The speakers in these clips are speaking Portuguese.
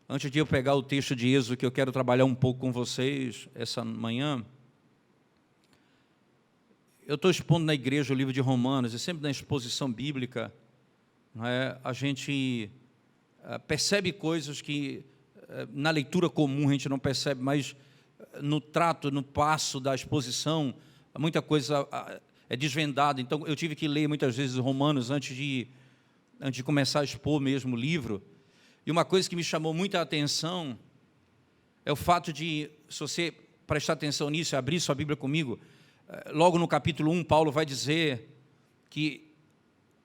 Antes de eu pegar o texto de Êxodo, que eu quero trabalhar um pouco com vocês essa manhã, eu estou expondo na igreja o livro de Romanos, e sempre na exposição bíblica, a gente percebe coisas que na leitura comum a gente não percebe, mas no trato, no passo da exposição, muita coisa é desvendada. Então, eu tive que ler muitas vezes Romanos antes de começar a expor mesmo o livro. E uma coisa que me chamou muita atenção é o fato de, se você prestar atenção nisso e abrir sua Bíblia comigo, logo no capítulo 1, Paulo vai dizer que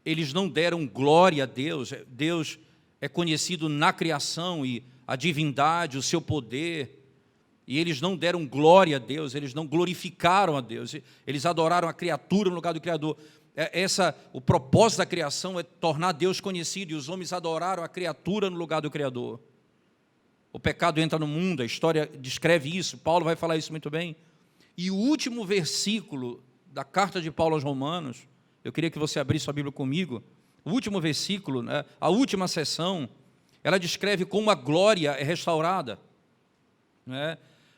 eles não deram glória a Deus. Deus é conhecido na criação e a divindade, o seu poder, e eles não deram glória a Deus, eles não glorificaram a Deus, eles adoraram a criatura no lugar do Criador. O propósito da criação é tornar Deus conhecido, e os homens adoraram a criatura no lugar do Criador. O pecado entra no mundo, a história descreve isso, Paulo vai falar isso muito bem. E o último versículo da carta de Paulo aos Romanos, eu queria que você abrisse a Bíblia comigo, o último versículo, a última seção, ela descreve como a glória é restaurada.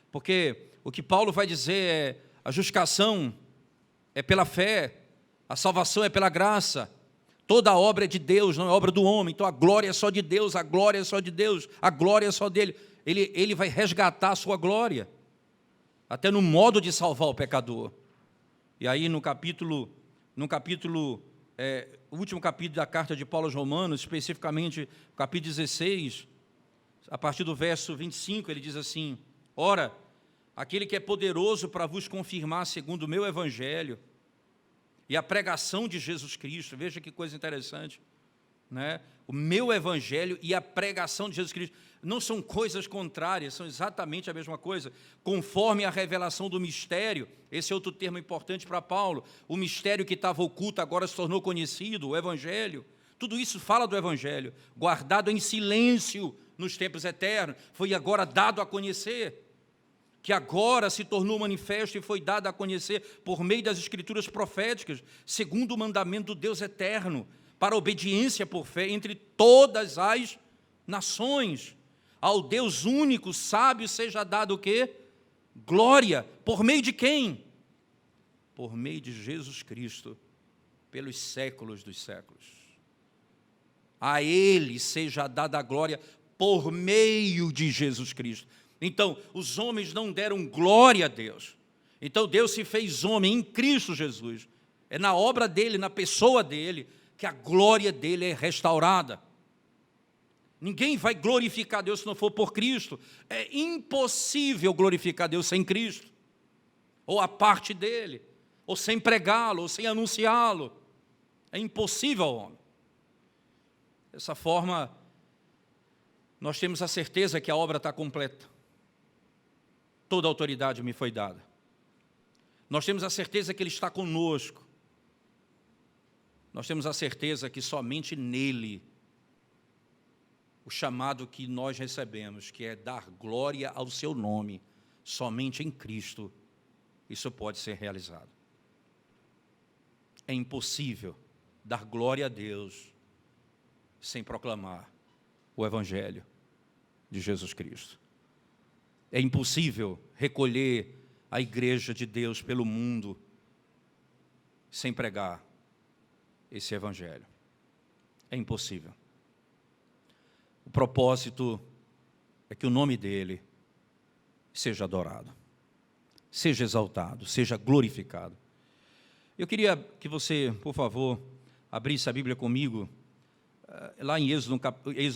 Porque o que Paulo vai dizer é: a justificação é pela fé, a salvação é pela graça, toda a obra é de Deus, não é obra do homem, então a glória é só de Deus, a glória é só de Deus, a glória é só dele. Ele vai resgatar a sua glória, até no modo de salvar o pecador. E aí no o último capítulo da carta de Paulo aos Romanos, especificamente o capítulo 16, a partir do verso 25, ele diz assim: ora, aquele que é poderoso para vos confirmar segundo o meu evangelho e a pregação de Jesus Cristo, veja que coisa interessante, o meu evangelho e a pregação de Jesus Cristo não são coisas contrárias, são exatamente a mesma coisa, conforme a revelação do mistério. Esse é outro termo importante para Paulo. O mistério que estava oculto agora se tornou conhecido, o evangelho. Tudo isso fala do evangelho, guardado em silêncio nos tempos eternos, foi agora dado a conhecer, que agora se tornou manifesto e foi dado a conhecer por meio das escrituras proféticas, segundo o mandamento do Deus eterno, para a obediência por fé entre todas as nações. Ao Deus único, sábio, seja dado o quê? Glória. Por meio de quem? Por meio de Jesus Cristo, pelos séculos dos séculos. A Ele seja dada a glória por meio de Jesus Cristo. Então, os homens não deram glória a Deus. Então, Deus se fez homem em Cristo Jesus. É na obra dEle, na pessoa dEle, que a glória dEle é restaurada. Ninguém vai glorificar Deus se não for por Cristo. É impossível glorificar Deus sem Cristo, ou a parte dEle, ou sem pregá-lo, ou sem anunciá-lo. É impossível ao homem. Dessa forma, nós temos a certeza que a obra está completa. Toda a autoridade me foi dada. Nós temos a certeza que Ele está conosco. Nós temos a certeza que somente nele, o chamado que nós recebemos, que é dar glória ao seu nome, somente em Cristo, isso pode ser realizado. É impossível dar glória a Deus sem proclamar o Evangelho de Jesus Cristo. É impossível recolher a igreja de Deus pelo mundo sem pregar esse Evangelho. É impossível. O propósito é que o nome dele seja adorado, seja exaltado, seja glorificado. Eu queria que você, por favor, abrisse a Bíblia comigo, lá em Êxodo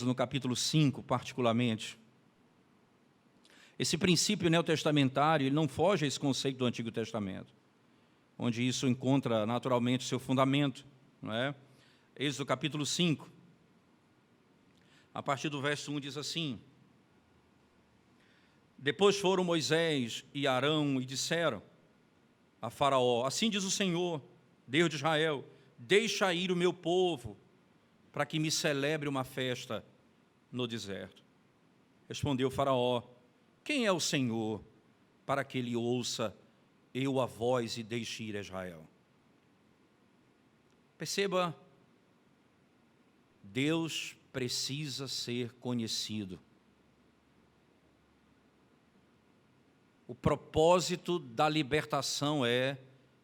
no capítulo 5, particularmente. Esse princípio neotestamentário, ele não foge a esse conceito do Antigo Testamento, onde isso encontra naturalmente seu fundamento, não é? Êxodo capítulo 5, a partir do verso 1 diz assim: depois foram Moisés e Arão e disseram a Faraó: assim diz o Senhor, Deus de Israel, deixa ir o meu povo, para que me celebre uma festa no deserto. Respondeu Faraó: quem é o Senhor, para que ele ouça eu a voz e deixe ir a Israel? Perceba, Deus precisa ser conhecido. O propósito da libertação é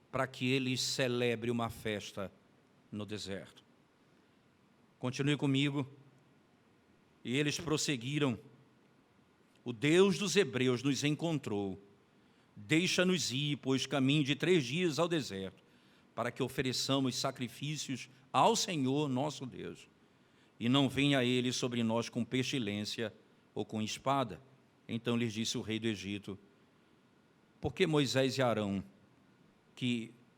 para que ele celebre uma festa no deserto. Continue comigo. E eles prosseguiram. O Deus dos hebreus nos encontrou. Deixa-nos ir, pois caminho de 3 dias ao deserto, para que ofereçamos sacrifícios ao Senhor nosso Deus. E não venha ele sobre nós com pestilência ou com espada. Então lhes disse o rei do Egito: por que Moisés e Arão,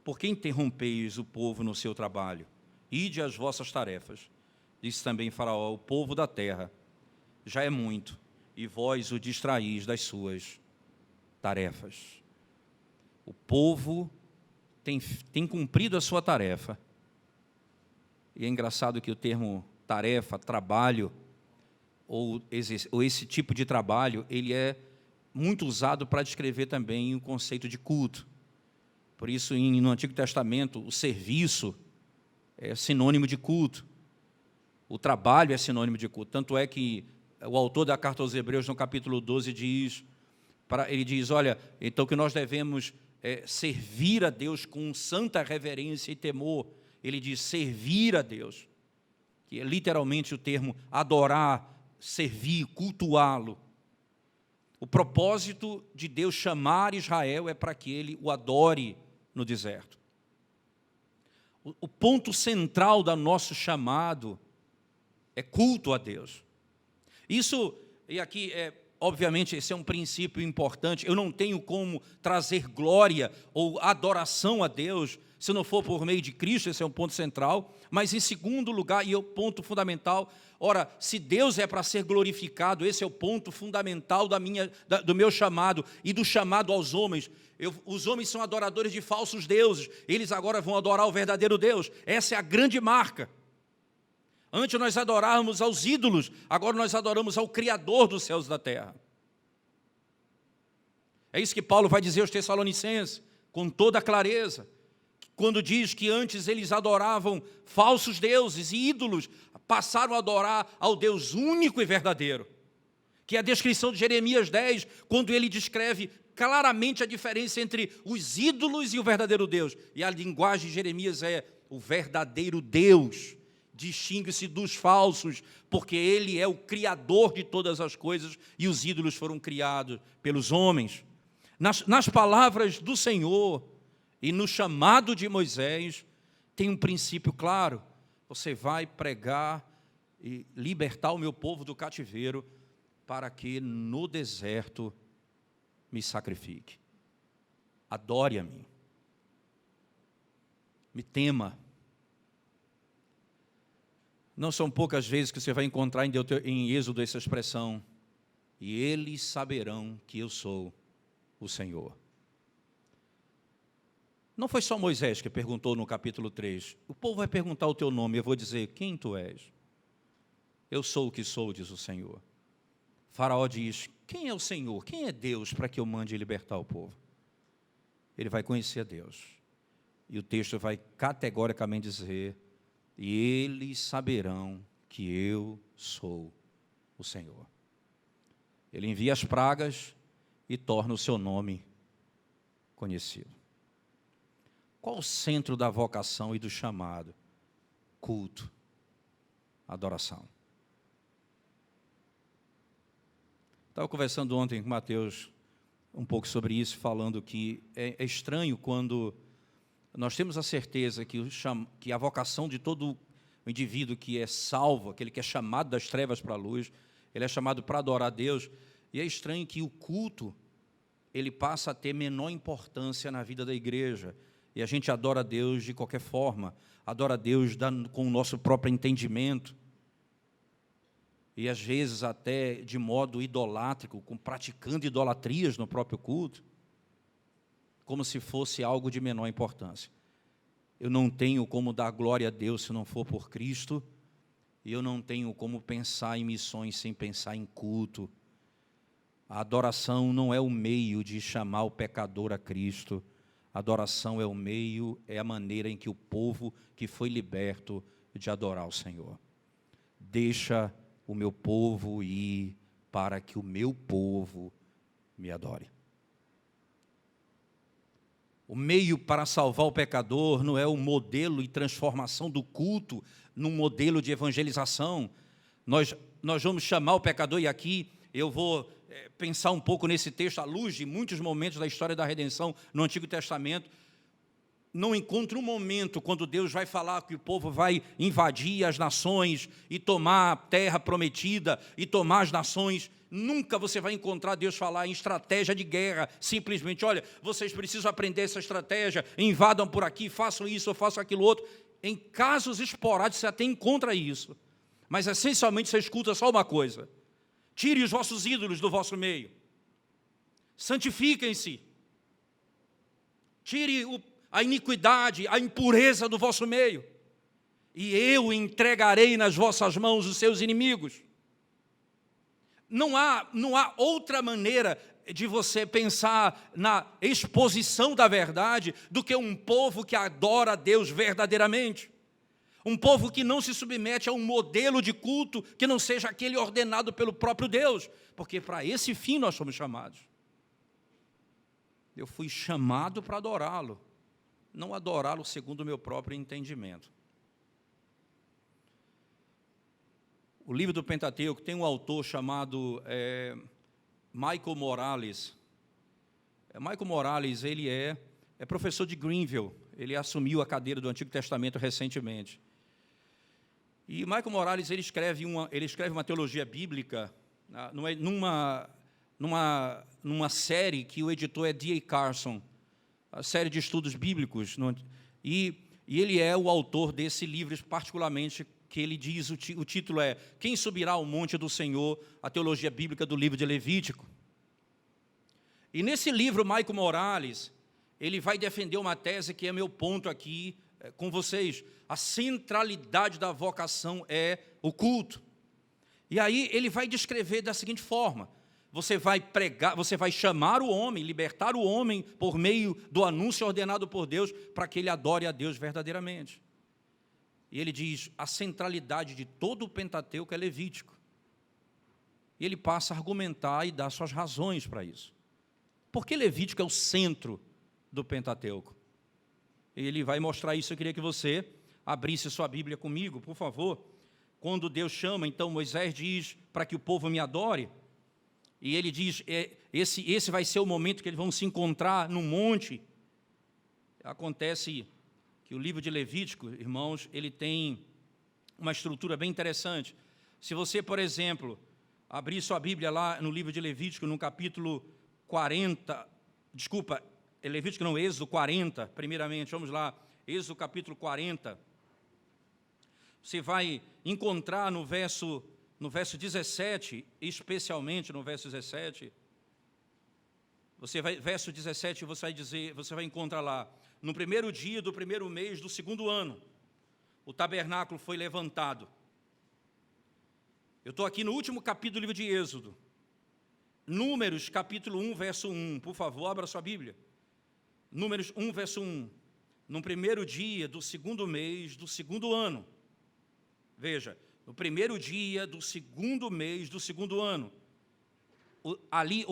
por que interrompeis o povo no seu trabalho? Ide às vossas tarefas. Disse também Faraó: o povo da terra já é muito, e vós o distraís das suas tarefas. O povo tem cumprido a sua tarefa. E é engraçado que o termo tarefa, trabalho, ou esse tipo de trabalho, ele é muito usado para descrever também o conceito de culto. Por isso, no Antigo Testamento, o serviço é sinônimo de culto. O trabalho é sinônimo de culto. Tanto é que o autor da carta aos Hebreus, no capítulo 12, ele diz, olha, então que nós devemos servir a Deus com santa reverência e temor. Ele diz servir a Deus, que é literalmente o termo adorar, servir, cultuá-lo. O propósito de Deus chamar Israel é para que ele o adore no deserto. O ponto central do nosso chamado é culto a Deus. Isso, e aqui, obviamente, esse é um princípio importante. Eu não tenho como trazer glória ou adoração a Deus se não for por meio de Cristo, esse é um ponto central. Mas, em segundo lugar, e é o ponto fundamental, ora, se Deus é para ser glorificado, esse é o ponto fundamental do meu chamado e do chamado aos homens. Os homens são adoradores de falsos deuses, eles agora vão adorar o verdadeiro Deus. Essa é a grande marca. Antes nós adorávamos aos ídolos, agora nós adoramos ao Criador dos céus e da terra. É isso que Paulo vai dizer aos Tessalonicenses, com toda a clareza, quando diz que antes eles adoravam falsos deuses e ídolos, passaram a adorar ao Deus único e verdadeiro, que é a descrição de Jeremias 10, quando ele descreve claramente a diferença entre os ídolos e o verdadeiro Deus. E a linguagem de Jeremias é o verdadeiro Deus. Distingue-se dos falsos, porque ele é o criador de todas as coisas e os ídolos foram criados pelos homens. Nas palavras do Senhor e no chamado de Moisés, tem um princípio claro: você vai pregar e libertar o meu povo do cativeiro para que no deserto me sacrifique. Adore a mim. Me tema. Não são poucas vezes que você vai encontrar em Êxodo essa expressão: e eles saberão que eu sou o Senhor. Não foi só Moisés que perguntou no capítulo 3. O povo vai perguntar o teu nome, eu vou dizer: quem tu és? Eu sou o que sou, diz o Senhor. Faraó diz: quem é o Senhor? Quem é Deus para que eu mande libertar o povo? Ele vai conhecer a Deus. E o texto vai categoricamente dizer: e eles saberão que eu sou o Senhor. Ele envia as pragas e torna o seu nome conhecido. Qual o centro da vocação e do chamado? Culto, adoração. Estava conversando ontem com Mateus um pouco sobre isso, falando que é estranho quando nós temos a certeza que a vocação de todo o indivíduo que é salvo, aquele que é chamado das trevas para a luz, ele é chamado para adorar a Deus, e é estranho que o culto, ele passa a ter menor importância na vida da igreja, e a gente adora a Deus de qualquer forma, adora a Deus com o nosso próprio entendimento, e às vezes até de modo idolátrico, praticando idolatrias no próprio culto, como se fosse algo de menor importância. Eu não tenho como dar glória a Deus se não for por Cristo, e eu não tenho como pensar em missões sem pensar em culto. A adoração não é o meio de chamar o pecador a Cristo. A adoração é o meio, é a maneira em que o povo que foi liberto de adorar o Senhor. Deixa o meu povo ir para que o meu povo me adore. O meio para salvar o pecador não é o modelo e transformação do culto num modelo de evangelização. Nós vamos chamar o pecador, e aqui eu vou pensar um pouco nesse texto, à luz de muitos momentos da história da redenção no Antigo Testamento. Não encontra um momento quando Deus vai falar que o povo vai invadir as nações e tomar a terra prometida e tomar as nações. Nunca você vai encontrar Deus falar em estratégia de guerra, simplesmente, olha, vocês precisam aprender essa estratégia, invadam por aqui, façam isso ou façam aquilo outro. Em casos esporádicos você até encontra isso, mas essencialmente você escuta só uma coisa: tire os vossos ídolos do vosso meio, santifiquem-se, tire a iniquidade, a impureza do vosso meio, e eu entregarei nas vossas mãos os seus inimigos. Não há outra maneira de você pensar na exposição da verdade do que um povo que adora a Deus verdadeiramente. Um povo que não se submete a um modelo de culto que não seja aquele ordenado pelo próprio Deus, porque para esse fim nós somos chamados. Eu fui chamado para adorá-lo, não adorá-lo segundo o meu próprio entendimento. O livro do Pentateuco tem um autor chamado Michael Morales. Michael Morales, ele é professor de Greenville, ele assumiu a cadeira do Antigo Testamento recentemente. E Michael Morales, ele escreve uma teologia bíblica numa série que o editor é D.A. Carson, a série de estudos bíblicos, e ele é o autor desse livro, particularmente, que ele diz, o título é Quem Subirá ao Monte do Senhor, a teologia bíblica do livro de Levítico. E nesse livro, Michael Morales, ele vai defender uma tese que é meu ponto aqui com vocês. A centralidade da vocação é o culto. E aí ele vai descrever da seguinte forma: você vai pregar, você vai chamar o homem, libertar o homem por meio do anúncio ordenado por Deus para que ele adore a Deus verdadeiramente. E ele diz, a centralidade de todo o Pentateuco é Levítico. E ele passa a argumentar e dar suas razões para isso. Por que Levítico é o centro do Pentateuco? Ele vai mostrar isso. Eu queria que você abrisse sua Bíblia comigo, por favor. Quando Deus chama, então Moisés diz para que o povo me adore. E ele diz, esse vai ser o momento que eles vão se encontrar no monte. Acontece que o livro de Levítico, irmãos, ele tem uma estrutura bem interessante. Se você, por exemplo, abrir sua Bíblia lá no livro de Levítico, no capítulo 40, Levítico não, Êxodo 40, primeiramente, vamos lá, Êxodo capítulo 40, você vai encontrar no verso 17, especialmente no verso 17, verso 17, você vai encontrar lá, no primeiro dia do primeiro mês do segundo ano, o tabernáculo foi levantado. Eu estou aqui no último capítulo do livro de Êxodo. Números, capítulo 1, verso 1. Por favor, abra sua Bíblia. Números 1, verso 1. No primeiro dia do segundo mês do segundo ano. Veja, no primeiro dia do segundo mês do segundo ano. Ali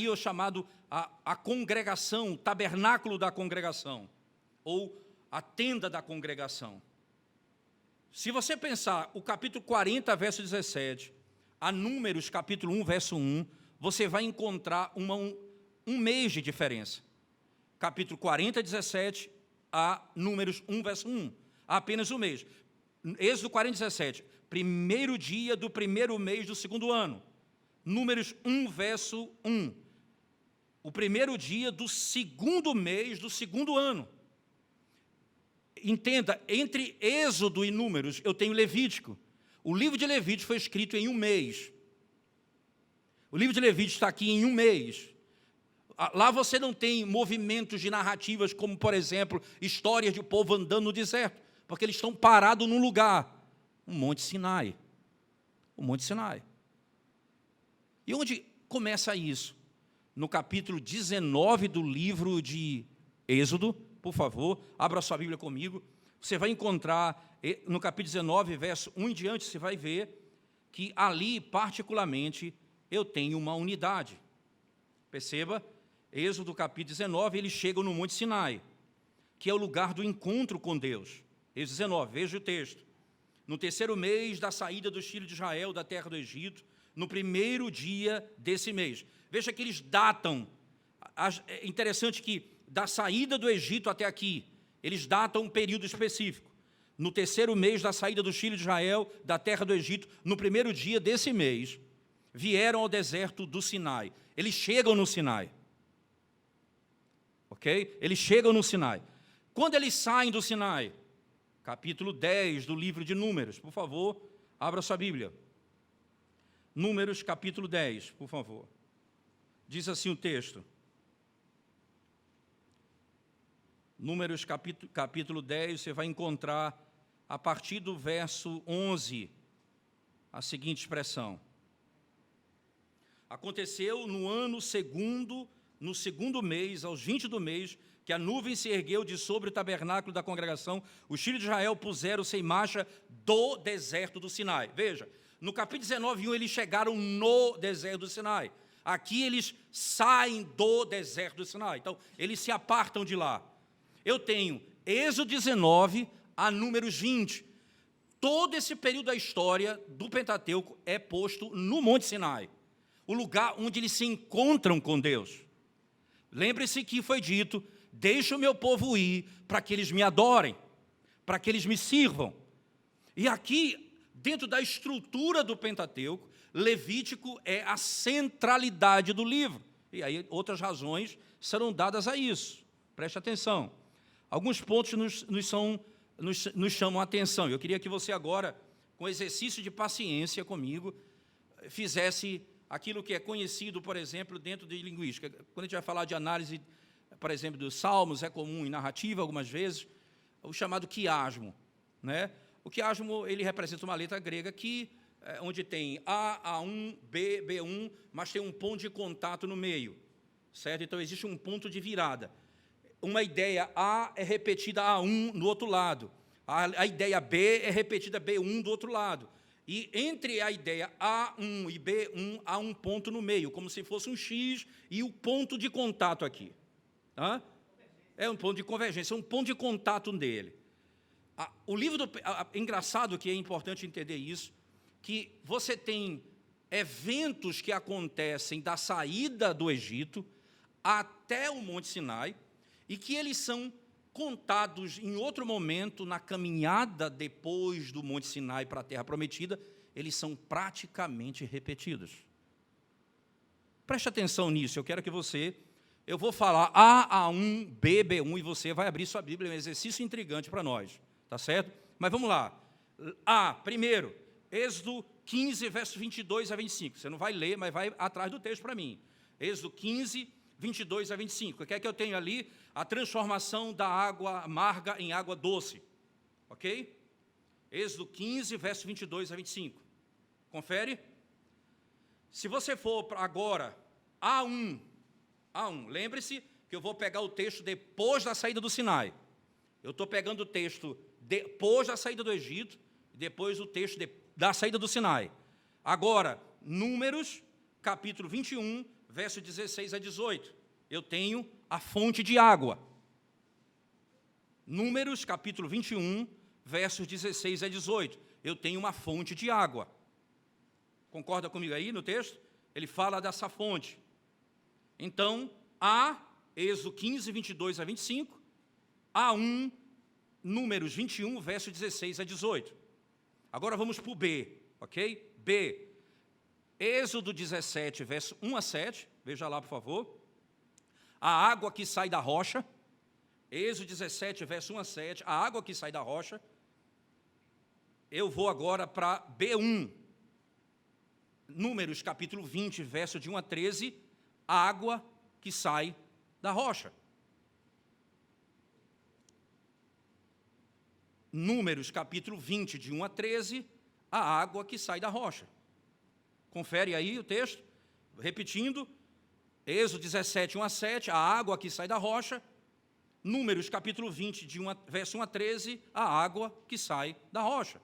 é o chamado a congregação, o tabernáculo da congregação, ou a tenda da congregação. Se você pensar o capítulo 40, verso 17, a Números, capítulo 1, verso 1, você vai encontrar um mês de diferença. Capítulo 40, 17, a Números 1, verso 1, há apenas um mês. Êxodo 40, 17, primeiro dia do primeiro mês do segundo ano. Números 1, verso 1, o primeiro dia do segundo mês do segundo ano. Entenda, entre Êxodo e Números, eu tenho Levítico. O livro de Levítico foi escrito em um mês. O livro de Levítico está aqui em um mês. Lá você não tem movimentos de narrativas, como, por exemplo, histórias de um povo andando no deserto, porque eles estão parados num lugar, o Monte Sinai. O Monte Sinai. E onde começa isso? No capítulo 19 do livro de Êxodo, por favor, abra sua Bíblia comigo. Você vai encontrar, no capítulo 19, verso 1 em diante, você vai ver que ali, particularmente, eu tenho uma unidade. Perceba, Êxodo capítulo 19, eles chegam no Monte Sinai, que é o lugar do encontro com Deus. Êxodo 19, veja o texto. No terceiro mês da saída dos filhos de Israel da terra do Egito, no primeiro dia desse mês. Veja que eles datam. É interessante que da saída do Egito até aqui, eles datam um período específico. No terceiro mês da saída dos filhos de Israel da terra do Egito, no primeiro dia desse mês, vieram ao deserto do Sinai. Eles chegam no Sinai. Ok? Eles chegam no Sinai. Quando eles saem do Sinai? Capítulo 10 do livro de Números. Por favor, abra sua Bíblia. Números, capítulo 10, por favor. Diz assim o texto. Números, capítulo 10, você vai encontrar, a partir do verso 11, a seguinte expressão. Aconteceu no ano segundo, no segundo mês, aos 20 do mês, que a nuvem se ergueu de sobre o tabernáculo da congregação, os filhos de Israel puseram-se em marcha do deserto do Sinai. Veja, no capítulo 19:1, eles chegaram no deserto do Sinai. Aqui eles saem do deserto do Sinai. Então, eles se apartam de lá. Eu tenho Êxodo 19 a Números 20. Todo esse período da história do Pentateuco é posto no Monte Sinai, o lugar onde eles se encontram com Deus. Lembre-se que foi dito, deixa o meu povo ir para que eles me adorem, para que eles me sirvam. E aqui, dentro da estrutura do Pentateuco, Levítico é a centralidade do livro. E aí outras razões serão dadas a isso. Preste atenção. Alguns pontos nos chamam a atenção. Eu queria que você agora, com exercício de paciência comigo, fizesse aquilo que é conhecido, por exemplo, dentro de linguística. Quando a gente vai falar de análise, por exemplo, dos salmos, é comum em narrativa, algumas vezes, o chamado quiasmo, né? O quiasmo, ele representa uma letra grega que, onde tem A, A1, B, B1, mas tem um ponto de contato no meio, certo? Então, existe um ponto de virada. Uma ideia A é repetida A1 no outro lado. A ideia B é repetida B1 do outro lado. E entre a ideia A1 e B1 há um ponto no meio, como se fosse um X e o ponto de contato aqui. Tá? É um ponto de convergência, é um ponto de contato dele. O livro engraçado que é importante entender isso, que você tem eventos que acontecem da saída do Egito até o Monte Sinai, e que eles são contados em outro momento, na caminhada depois do Monte Sinai para a Terra Prometida, eles são praticamente repetidos. Preste atenção nisso, eu quero que você... Eu vou falar A, A1, B, B1, e você vai abrir sua Bíblia, é um exercício intrigante para nós, tá certo? Mas vamos lá. A, primeiro, Êxodo 15, versos 22 a 25. Você não vai ler, mas vai atrás do texto para mim. Êxodo 15, 22 a 25. O que é que eu tenho ali? A transformação da água amarga em água doce. Ok? Êxodo 15, verso 22 a 25. Confere? Se você for agora, A1, lembre-se que eu vou pegar o texto depois da saída do Sinai. Eu estou pegando o texto depois da saída do Egito, depois o texto da saída do Sinai. Agora, Números, capítulo 21, verso 16 a 18. Eu tenho a fonte de água. Números, capítulo 21, versos 16 a 18. Eu tenho uma fonte de água. Concorda comigo aí no texto? Ele fala dessa fonte. Então, A, Êxodo 15, 22 a 25. A1, Números 21, verso 16 a 18. Agora vamos para o B, ok? B, Êxodo 17, verso 1 a 7. Veja lá, por favor. A água que sai da rocha. Êxodo 17, verso 1 a 7. A água que sai da rocha. Eu vou agora para B1. Números, capítulo 20, verso de 1 a 13. A água que sai da rocha. Números, capítulo 20, de 1 a 13. A água que sai da rocha. Confere aí o texto. Repetindo. Êxodo 17, 1 a 7, a água que sai da rocha. Números, capítulo 20, verso 1 a 13, a água que sai da rocha.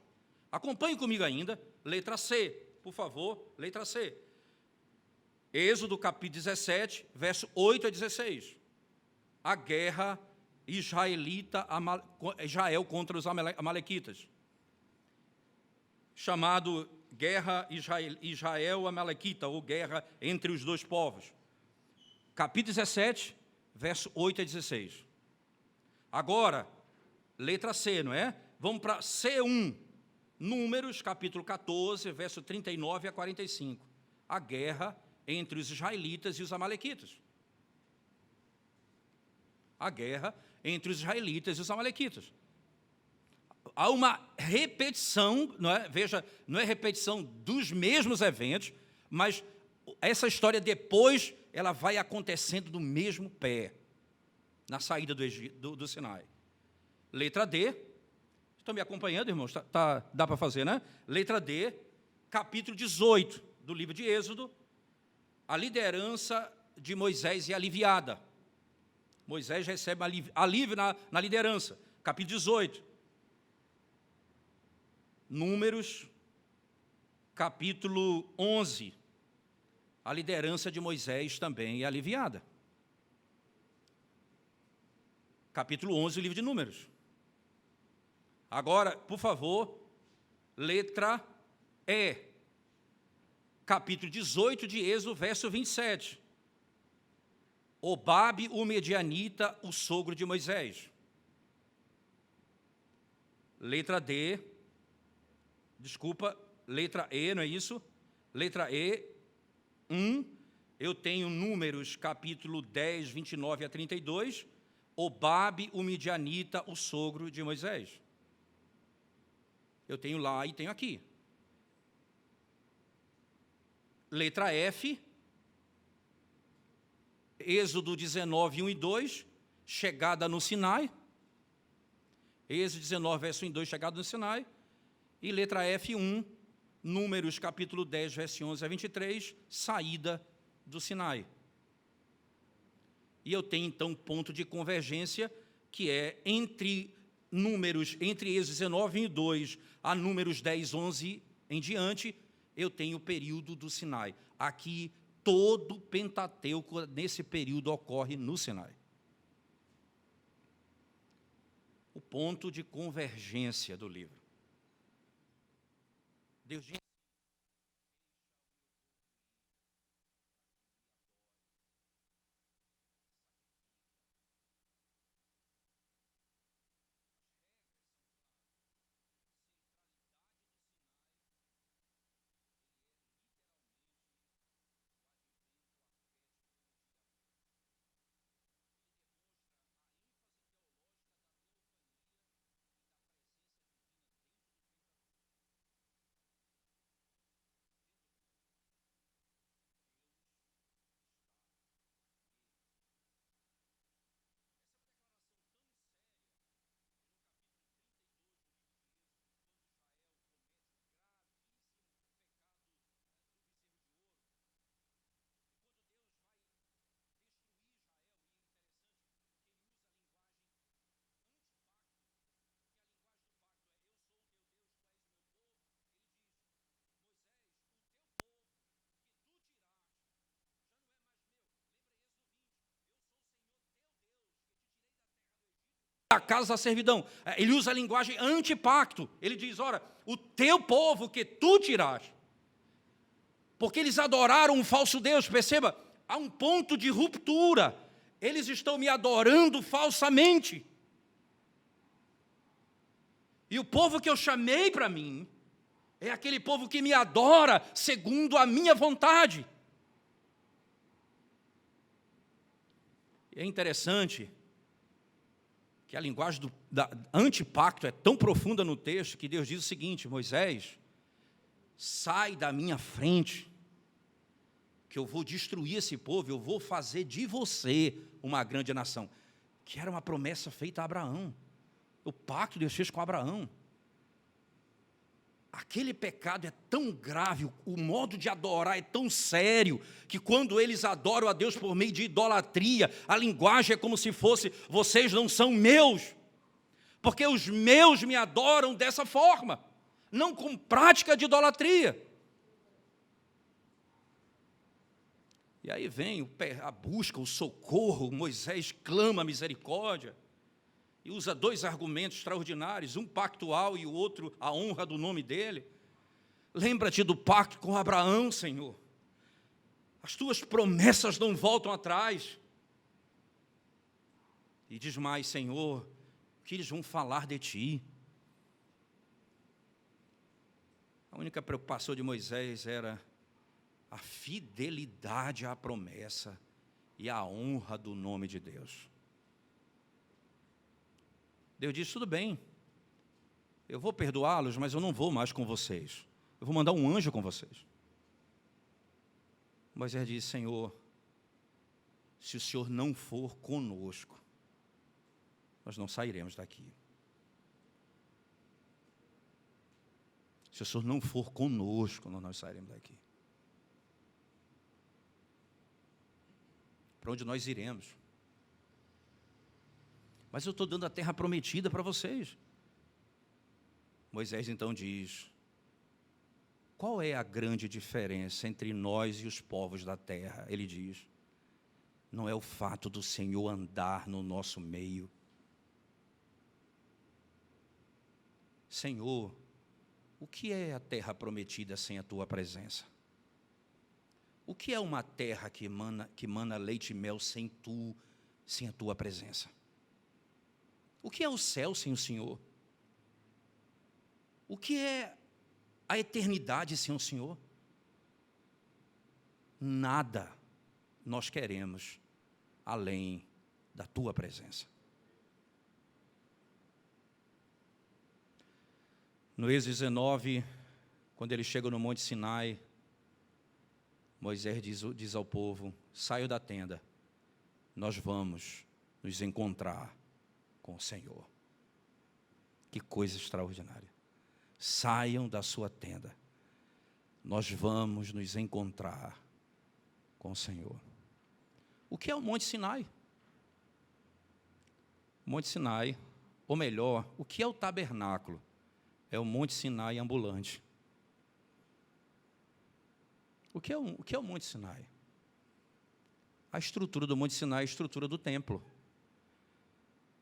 Acompanhe comigo ainda, letra C, por favor, letra C. Êxodo capítulo 17, verso 8 a 16. A guerra Israel contra os amalequitas. Chamado guerra Israel-Amalequita, ou guerra entre os dois povos. Capítulo 17, verso 8 a 16. Agora, letra C, não é? Vamos para C1, Números, capítulo 14, verso 39 a 45. A guerra entre os israelitas e os amalequitas. A guerra entre os israelitas e os amalequitas. Há uma repetição, não é? Veja, não é repetição dos mesmos eventos, mas essa história depois, ela vai acontecendo do mesmo pé, na saída do Sinai. Letra D, estão me acompanhando, irmãos? Dá para fazer, né? Letra D, capítulo 18 do livro de Êxodo, a liderança de Moisés é aliviada. Moisés recebe alívio na liderança. Capítulo 18. Números, capítulo 11. A liderança de Moisés também é aliviada. Capítulo 11, o livro de Números. Agora, por favor, letra E. Capítulo 18 de Êxodo, verso 27. Obabe, o medianita, o sogro de Moisés. Letra D. Desculpa, letra E, não é isso? Letra E, 1. Eu tenho Números, capítulo 10, 29 a 32. Obabe, o medianita, o sogro de Moisés. Eu tenho lá e tenho aqui. Letra F, Êxodo 19, 1 e 2, chegada no Sinai. Êxodo 19, verso 1 e 2, chegada no Sinai. E letra F, 1, Números, capítulo 10, verso 11 a 23, saída do Sinai. E eu tenho, então, ponto de convergência, que é entre Números, entre Êxodo 19, 1 e 2, a Números 10, 11 em diante, eu tenho o período do Sinai. Aqui, todo o Pentateuco, nesse período, ocorre no Sinai. O ponto de convergência do livro. Deus diz: a casa da servidão. Ele usa a linguagem antipacto. Ele diz: ora, o teu povo que tu tiraste. Porque eles adoraram um falso Deus. Perceba, há um ponto de ruptura. Eles estão me adorando falsamente. E o povo que eu chamei para mim é aquele povo que me adora segundo a minha vontade. E é interessante que a linguagem da antipacto é tão profunda no texto que Deus diz o seguinte: Moisés, sai da minha frente, que eu vou destruir esse povo, eu vou fazer de você uma grande nação. Que era uma promessa feita a Abraão. O pacto que Deus fez com Abraão. Aquele pecado é tão grave, o modo de adorar é tão sério, que quando eles adoram a Deus por meio de idolatria, a linguagem é como se fosse: vocês não são meus, porque os meus me adoram dessa forma, não com prática de idolatria. E aí vem a busca, o socorro, Moisés clama a misericórdia, e usa dois argumentos extraordinários, um pactual e o outro a honra do nome dele. Lembra-te do pacto com Abraão, Senhor. As tuas promessas não voltam atrás. E diz mais, Senhor, o que eles vão falar de ti? A única preocupação de Moisés era a fidelidade à promessa e a honra do nome de Deus. Deus disse, tudo bem, eu vou perdoá-los, mas eu não vou mais com vocês. Eu vou mandar um anjo com vocês. Moisés disse, Senhor, se o Senhor não for conosco, nós não sairemos daqui. Se o Senhor não for conosco, nós não sairemos daqui. Para onde nós iremos? Mas eu estou dando a terra prometida para vocês. Moisés então diz, qual é a grande diferença entre nós e os povos da terra? Ele diz, não é o fato do Senhor andar no nosso meio. Senhor, o que é a terra prometida sem a tua presença? O que é uma terra que mana leite e mel sem a tua presença? O que é o céu sem o Senhor? O que é a eternidade sem o Senhor? Nada nós queremos além da tua presença. No Êxodo 19, quando ele chega no Monte Sinai, Moisés diz ao povo, saiam da tenda, nós vamos nos encontrar com o Senhor. Que coisa extraordinária. Saiam da sua tenda, nós vamos nos encontrar com o Senhor. O que é o Monte Sinai? O Monte Sinai, ou melhor, o que é o tabernáculo? É o Monte Sinai ambulante. O que é o Monte Sinai? A estrutura do Monte Sinai é a estrutura do templo.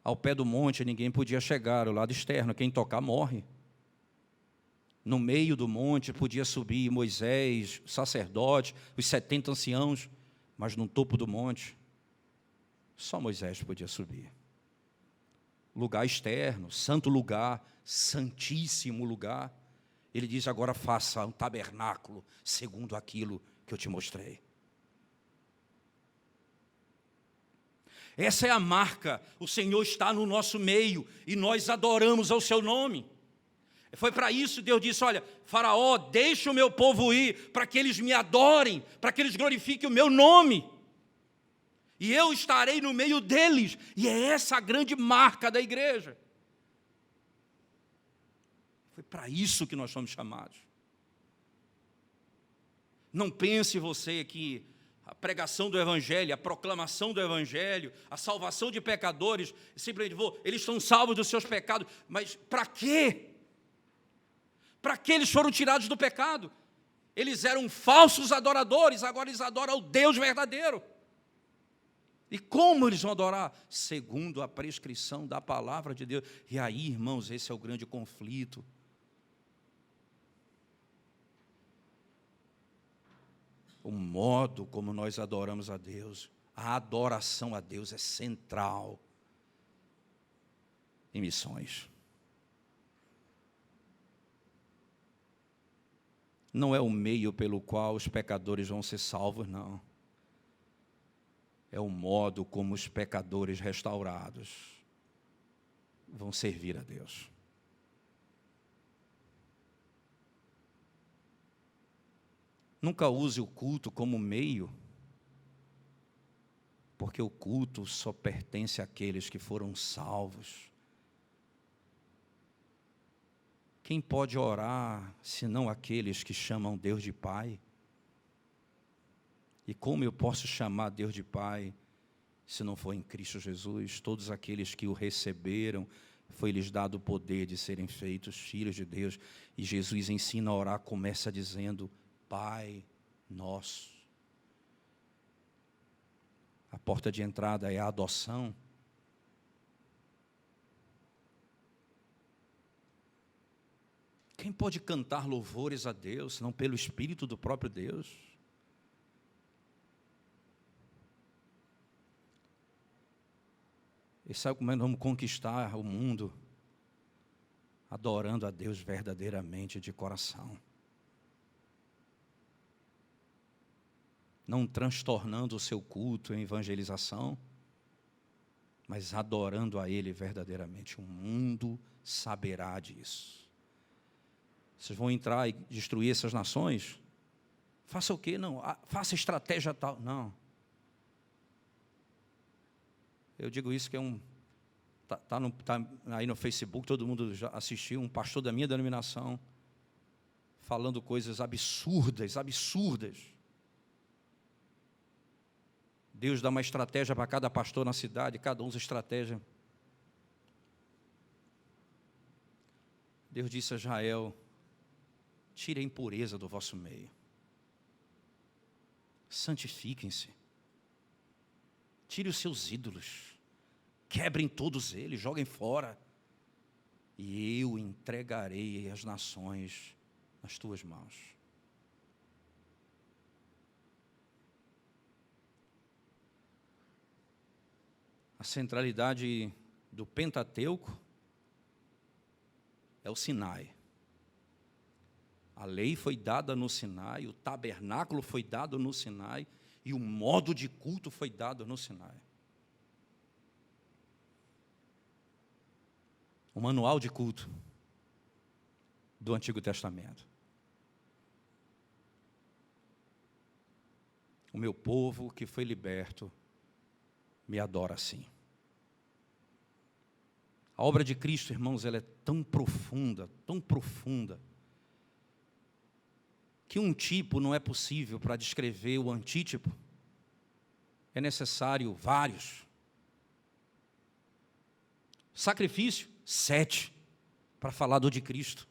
Ao pé do monte ninguém podia chegar, o lado externo, quem tocar morre. No meio do monte podia subir Moisés, o sacerdote, os 70 anciãos, mas no topo do monte, só Moisés podia subir. Lugar externo, santo lugar, santíssimo lugar. Ele diz, agora faça um tabernáculo segundo aquilo que eu te mostrei. Essa é a marca, o Senhor está no nosso meio e nós adoramos ao seu nome. Foi para isso que Deus disse, olha, Faraó, deixa o meu povo ir, para que eles me adorem, para que eles glorifiquem o meu nome. E eu estarei no meio deles, e é essa a grande marca da igreja. Foi para isso que nós somos chamados. Não pense você que a pregação do Evangelho, a proclamação do Evangelho, a salvação de pecadores, simplesmente eles estão salvos dos seus pecados, mas para quê? Para que eles foram tirados do pecado? Eles eram falsos adoradores, agora eles adoram o Deus verdadeiro. E como eles vão adorar? Segundo a prescrição da palavra de Deus. E aí, irmãos, esse é o grande conflito. O modo como nós adoramos a Deus, a adoração a Deus é central em missões. Não é o meio pelo qual os pecadores vão ser salvos, não. É o modo como os pecadores restaurados vão servir a Deus. Nunca use o culto como meio, porque o culto só pertence àqueles que foram salvos. Quem pode orar, senão aqueles que chamam Deus de Pai? E como eu posso chamar Deus de Pai, se não for em Cristo Jesus? Todos aqueles que o receberam, foi-lhes dado o poder de serem feitos filhos de Deus. E Jesus ensina a orar, começa dizendo, Pai nosso. porta de entrada é a adoção. Quem pode cantar louvores a Deus, senão pelo Espírito do próprio Deus? E sabe como é que vamos conquistar o mundo? Adorando a Deus verdadeiramente de coração. Não transtornando o seu culto em evangelização, mas adorando a Ele verdadeiramente. O mundo saberá disso. Vocês vão entrar e destruir essas nações? Faça o quê? Não, faça estratégia tal. Não. Eu digo isso que é um... Está aí no Facebook, todo mundo já assistiu, um pastor da minha denominação, falando coisas absurdas, absurdas. Deus dá uma estratégia para cada pastor na cidade, cada um usa estratégia. Deus disse a Israel: tire a impureza do vosso meio. Santifiquem-se. Tire os seus ídolos. Quebrem todos eles, joguem fora. E eu entregarei as nações nas tuas mãos. A centralidade do Pentateuco é o Sinai. A lei foi dada no Sinai, o tabernáculo foi dado no Sinai e o modo de culto foi dado no Sinai. O manual de culto do Antigo Testamento. O meu povo que foi liberto me adora assim. A obra de Cristo, irmãos, ela é tão profunda, que um tipo não é possível para descrever o antítipo. É necessário vários. Sacrifício, 7, para falar do de Cristo.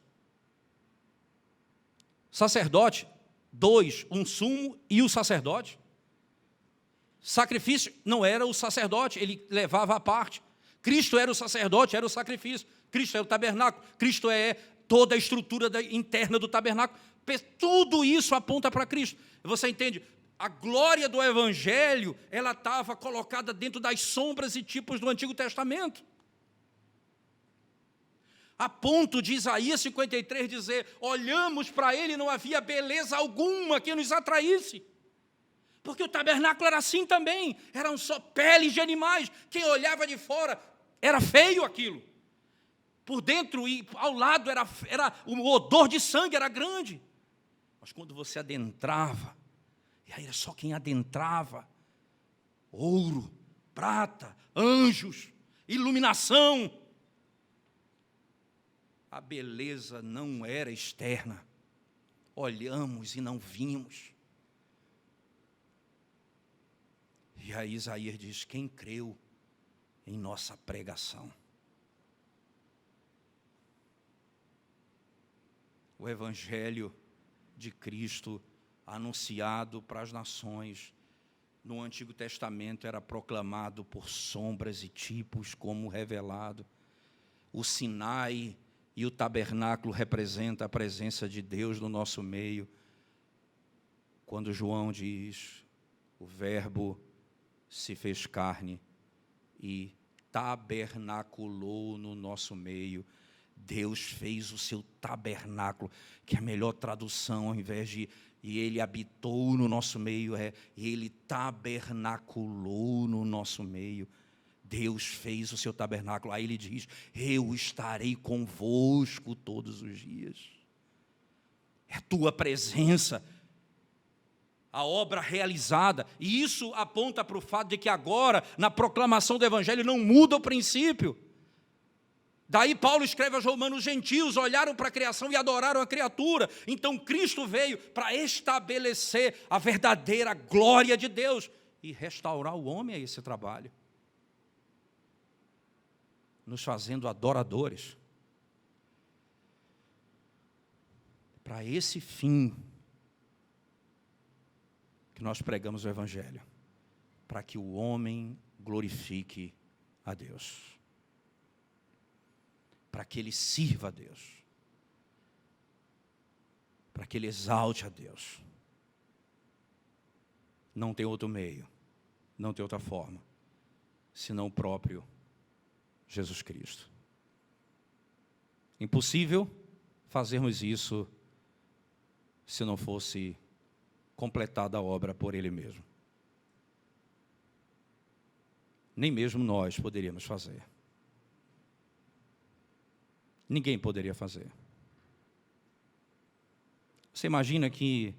Sacerdote, 2, um sumo e o sacerdote. Sacrifício não era o sacerdote, ele levava a parte. Cristo era o sacerdote, era o sacrifício. Cristo é o tabernáculo. Cristo é toda a estrutura interna do tabernáculo. Tudo isso aponta para Cristo. Você entende? A glória do Evangelho, ela estava colocada dentro das sombras e tipos do Antigo Testamento. A ponto de Isaías 53 dizer: olhamos para ele e não havia beleza alguma que nos atraísse. Porque o tabernáculo era assim também, eram só peles de animais. Quem olhava de fora, era feio aquilo. Por dentro e ao lado, era o odor de sangue era grande. Mas quando você adentrava, e aí era só quem adentrava, ouro, prata, anjos, iluminação. A beleza não era externa. Olhamos e não vimos. E aí Isaías diz: quem creu em nossa pregação? O Evangelho de Cristo anunciado para as nações no Antigo Testamento era proclamado por sombras e tipos como revelado. O Sinai e o tabernáculo representam a presença de Deus no nosso meio. Quando João diz: o Verbo se fez carne e tabernaculou no nosso meio. Deus fez o seu tabernáculo, que é a melhor tradução, ao invés de e ele habitou no nosso meio, e ele tabernaculou no nosso meio. Deus fez o seu tabernáculo. Aí ele diz: eu estarei convosco todos os dias. É a tua presença, a obra realizada. E isso aponta para o fato de que agora, na proclamação do Evangelho, não muda o princípio. Daí Paulo escreve aos Romanos: os gentios olharam para a criação e adoraram a criatura. Então Cristo veio para estabelecer a verdadeira glória de Deus e restaurar o homem a esse trabalho, nos fazendo adoradores. Para esse fim que nós pregamos o Evangelho. para que o homem glorifique a Deus, para que ele sirva a Deus, para que ele exalte a Deus. Não tem outro meio, não tem outra forma, senão o próprio Jesus Cristo. Impossível fazermos isso se não fosse completada a obra por Ele mesmo. Nem mesmo nós poderíamos fazer. Ninguém poderia fazer. Você imagina que,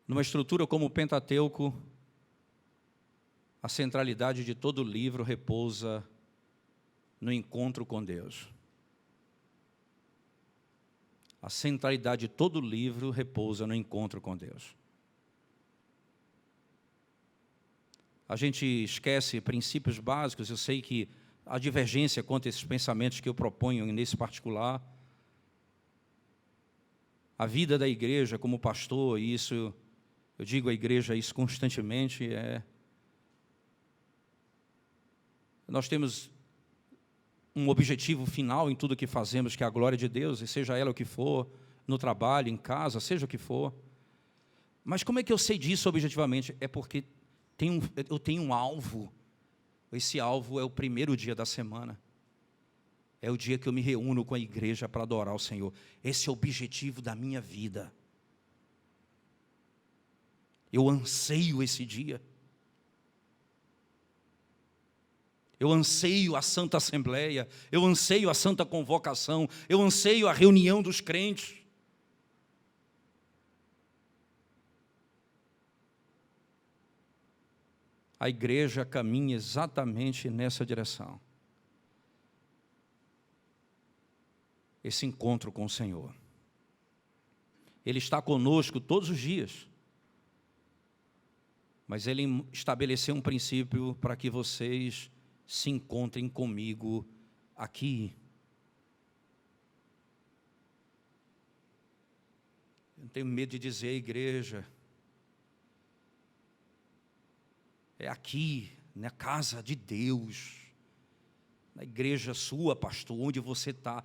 numa estrutura como o Pentateuco, a centralidade de todo o livro repousa no encontro com Deus. A centralidade de todo o livro repousa no encontro com Deus. A gente esquece princípios básicos. Eu sei que há divergência quanto a esses pensamentos que eu proponho nesse particular. A vida da igreja como pastor, e isso, eu digo à igreja isso constantemente, nós temos um objetivo final em tudo que fazemos, que é a glória de Deus, e seja ela o que for, no trabalho, em casa, seja o que for. Mas como é que eu sei disso objetivamente? É porque eu tenho um alvo. Esse alvo é o primeiro dia da semana. É o dia que eu me reúno com a igreja para adorar o Senhor. Esse é o objetivo da minha vida. Eu anseio esse dia. Eu anseio a Santa Assembleia, eu anseio a Santa Convocação, eu anseio a reunião dos crentes. A igreja caminha exatamente nessa direção. Esse encontro com o Senhor. Ele está conosco todos os dias. Mas Ele estabeleceu um princípio para que vocês se encontrem comigo aqui. Eu não tenho medo de dizer, igreja, é aqui, na casa de Deus, na igreja sua, pastor, onde você está.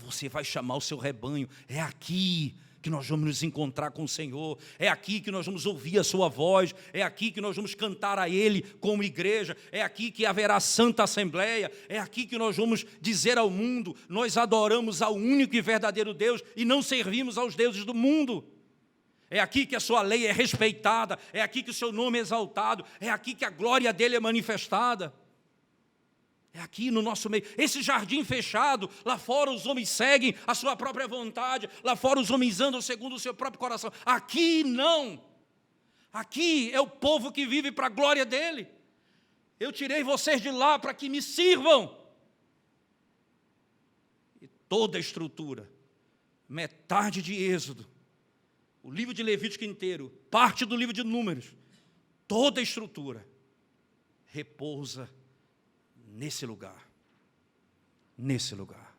Você vai chamar o seu rebanho, é aqui que nós vamos nos encontrar com o Senhor, é aqui que nós vamos ouvir a sua voz, é aqui que nós vamos cantar a Ele como igreja, é aqui que haverá Santa Assembleia, é aqui que nós vamos dizer ao mundo, nós adoramos ao único e verdadeiro Deus e não servimos aos deuses do mundo. É aqui que a sua lei é respeitada, é aqui que o seu nome é exaltado, é aqui que a glória dele é manifestada. É aqui no nosso meio. Esse jardim fechado, lá fora os homens seguem a sua própria vontade, lá fora os homens andam segundo o seu próprio coração. Aqui não. Aqui é o povo que vive para a glória dele. Eu tirei vocês de lá para que me sirvam. E toda a estrutura, metade de Êxodo, o livro de Levítico inteiro, parte do livro de Números, toda a estrutura repousa nesse lugar. Nesse lugar.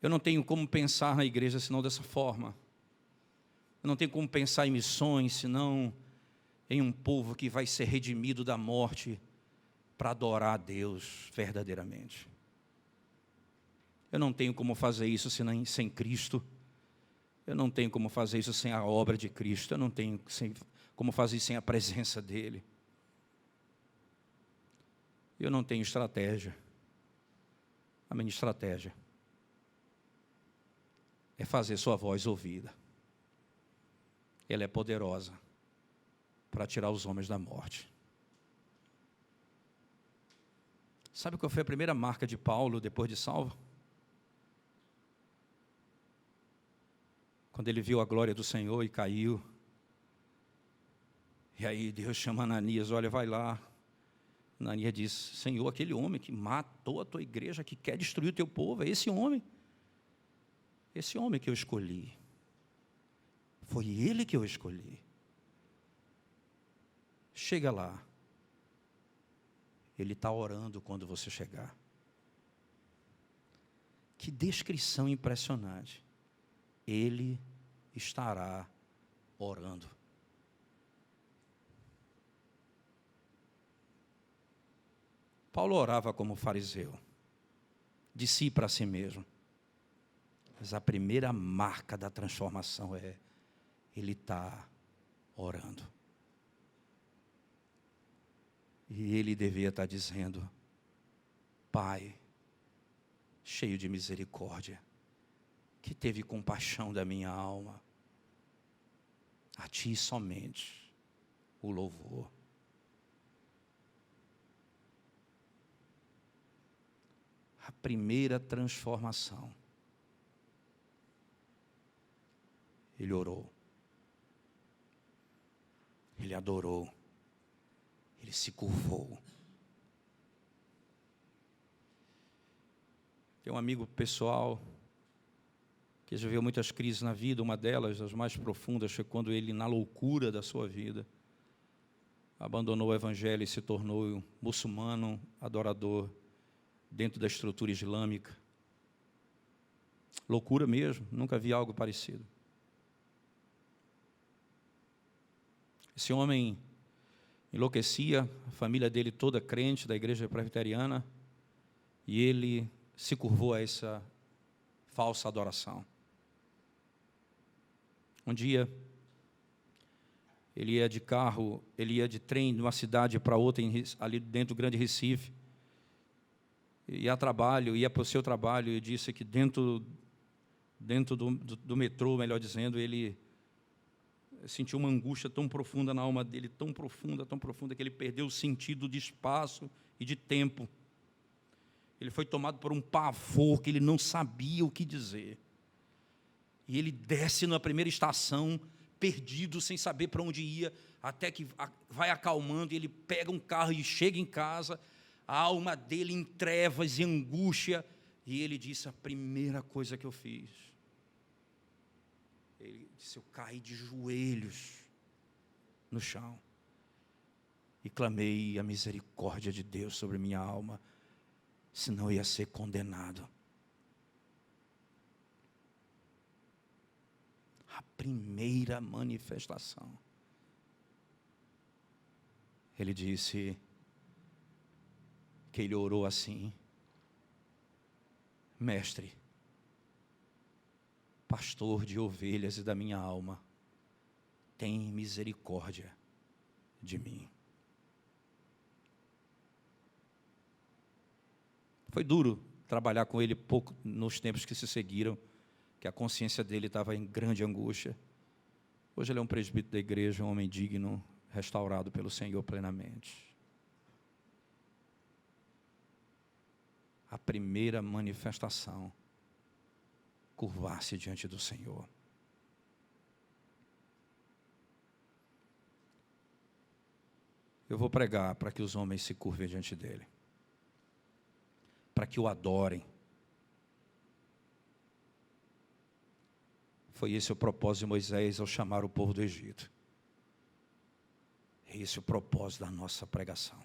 Eu não tenho como pensar na igreja senão dessa forma. Eu não tenho como pensar em missões senão em um povo que vai ser redimido da morte para adorar a Deus verdadeiramente. Eu não tenho como fazer isso sem Cristo. Eu não tenho como fazer isso sem a obra de Cristo. Eu não tenho como fazer isso sem a presença dEle. Eu não tenho estratégia. A minha estratégia é fazer sua voz ouvida. Ela é poderosa para tirar os homens da morte. Sabe qual foi a primeira marca de Paulo depois de salvo? Quando ele viu a glória do Senhor e caiu. E aí Deus chama Ananias, olha, vai lá. Ananias diz, Senhor, aquele homem que matou a tua igreja, que quer destruir o teu povo, é esse homem. Esse homem que eu escolhi. Foi ele que eu escolhi. Chega lá. Ele está orando quando você chegar. Que descrição impressionante. Ele estará orando. Paulo orava como fariseu, de si para si mesmo. Mas a primeira marca da transformação é ele está orando. E ele devia estar dizendo: Pai, cheio de misericórdia, que teve compaixão da minha alma, a ti somente o louvor. A primeira transformação. Ele orou. Ele adorou. Ele se curvou. Tem um amigo pessoal que já viu muitas crises na vida. Uma delas, as mais profundas, foi quando ele, na loucura da sua vida, abandonou o evangelho e se tornou muçulmano, adorador, dentro da estrutura islâmica. Loucura mesmo, nunca vi algo parecido. Esse homem enlouquecia, a família dele toda crente da igreja presbiteriana, e ele se curvou a essa falsa adoração. Um dia, ele ia de carro, ele ia de trem de uma cidade para outra, ali dentro do Grande Recife, ia a trabalho, ia para o seu trabalho, e disse que dentro do metrô, melhor dizendo, ele sentiu uma angústia tão profunda na alma dele, tão profunda, que ele perdeu o sentido de espaço e de tempo. Ele foi tomado por um pavor que ele não sabia o que dizer. E ele desce na primeira estação, perdido, sem saber para onde ia, até que vai acalmando, e ele pega um carro e chega em casa, a alma dele em trevas e angústia, e ele disse: a primeira coisa que eu fiz, ele disse, eu caí de joelhos no chão e clamei a misericórdia de Deus sobre minha alma, senão ia ser condenado. A primeira manifestação. Ele disse que ele orou assim: Mestre, pastor de ovelhas e da minha alma, tem misericórdia de mim. Foi duro trabalhar com ele pouco nos tempos que se seguiram, que a consciência dele estava em grande angústia. Hoje ele é um presbítero da igreja, um homem digno, restaurado pelo Senhor plenamente. A primeira manifestação, curvar-se diante do Senhor. Eu vou pregar para que os homens se curvem diante dele, para que o adorem. Foi esse o propósito de Moisés ao chamar o povo do Egito. É esse o propósito da nossa pregação.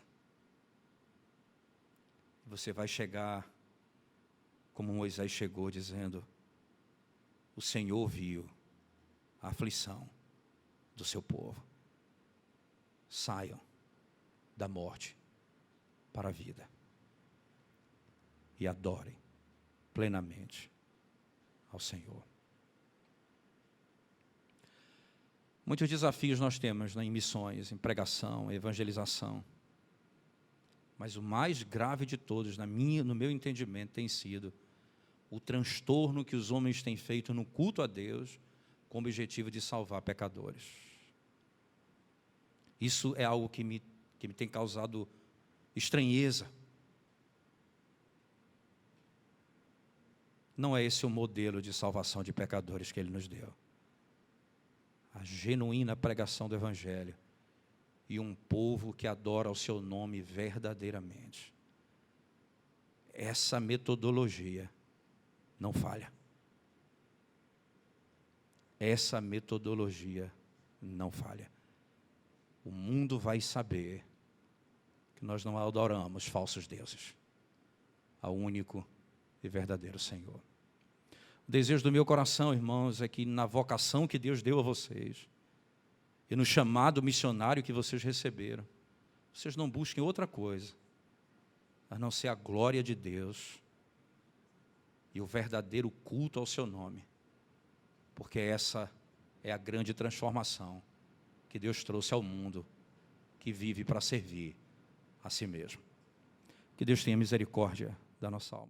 Você vai chegar como Moisés chegou, dizendo: o Senhor viu a aflição do seu povo. Saiam da morte para a vida e adorem plenamente ao Senhor. Muitos desafios nós temos em missões, em pregação, em evangelização. Mas o mais grave de todos, no meu entendimento, tem sido o transtorno que os homens têm feito no culto a Deus com o objetivo de salvar pecadores. Isso é algo que me tem causado estranheza. Não é esse o modelo de salvação de pecadores que Ele nos deu. A genuína pregação do Evangelho e um povo que adora o seu nome verdadeiramente. Essa metodologia não falha. Essa metodologia não falha. O mundo vai saber que nós não adoramos falsos deuses, ao único e verdadeiro Senhor. O desejo do meu coração, irmãos, é que na vocação que Deus deu a vocês, e no chamado missionário que vocês receberam, vocês não busquem outra coisa, a não ser a glória de Deus e o verdadeiro culto ao seu nome, porque essa é a grande transformação que Deus trouxe ao mundo, que vive para servir a si mesmo. Que Deus tenha misericórdia da nossa alma.